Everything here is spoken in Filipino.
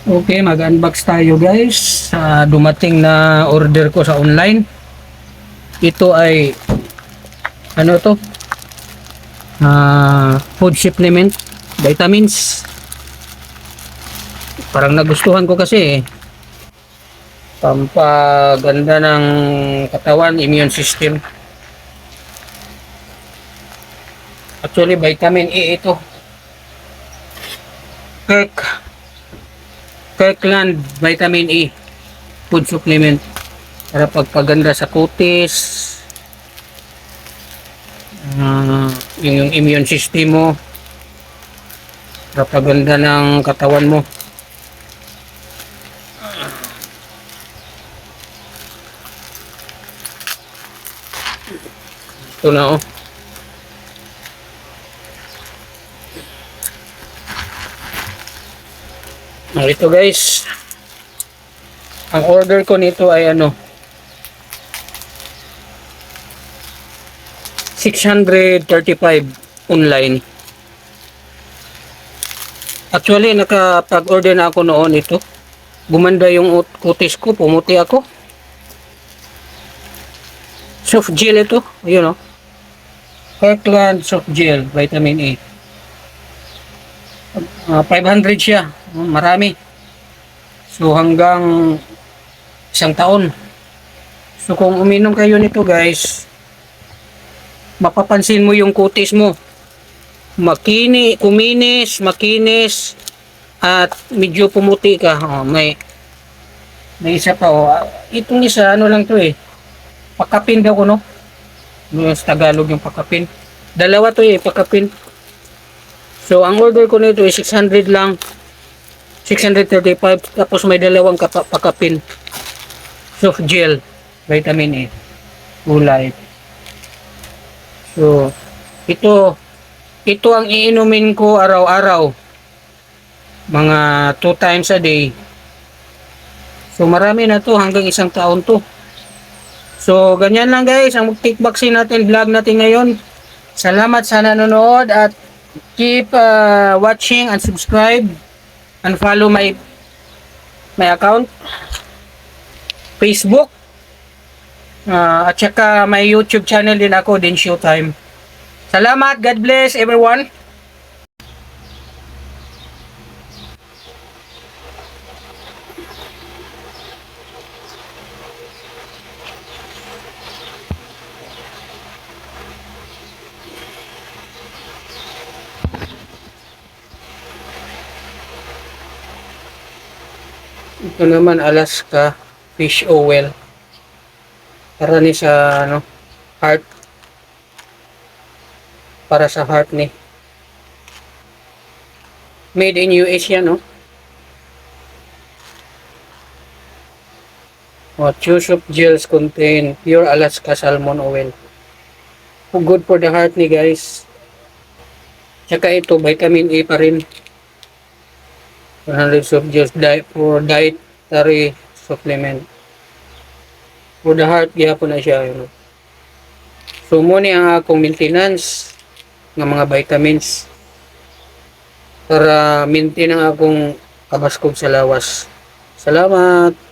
Okay, mag-unbox tayo guys. Dumating na order ko sa online. Ito ay ano to? Food supplement, vitamins. Parang nagustuhan ko kasi pampaganda ng katawan, immune system. Actually, vitamin E ito. Kirkland Vitamin E food supplement para pagpaganda sa kutis, yung immune system mo, para paganda ng katawan mo. Ito na oh. Ito guys, ang order ko nito ay 635 online. Actually nakapag-order na ako noon ito. Gumanda yung kutis ko, pumuti ako. Soft gel ito, ayun oh. Kirkland soft gel vitamin A. 500 siya, marami. So hanggang isang taon. So kung uminom kayo nito guys, mapapansin mo yung kutis mo. Kuminis, makinis, at medyo pumuti ka. May isa pa Itong isa lang to pakapin daw ko no. Sa Tagalog yung pakapin. Dalawa to pakapin. So, ang order ko nito ay 600 lang. 635. Tapos may dalawang pakapin. Soft gel. Vitamin A. Kulay. So, ito ang iinumin ko araw-araw. Mga 2 times a day. So, marami na to. Hanggang isang taon to. So, ganyan lang guys. Ang take vaccine natin, vlog natin ngayon. Salamat sa nanonood at keep watching and subscribe and follow my account Facebook at saka may YouTube channel din ako, din Showtime. Salamat, God bless everyone. Ito naman Alaska fish oil. Para ni sa heart. Para sa heart ni. Made in US yan Two soap gels contain pure Alaska salmon oil. Good for the heart ni guys. Tsaka ito vitamin A pa rin. 100 soap gels for dietary supplement. For the heart, gihapon na siya. So, muna ang akong maintenance ng mga vitamins para maintain ang akong kabaskog sa lawas. Salamat!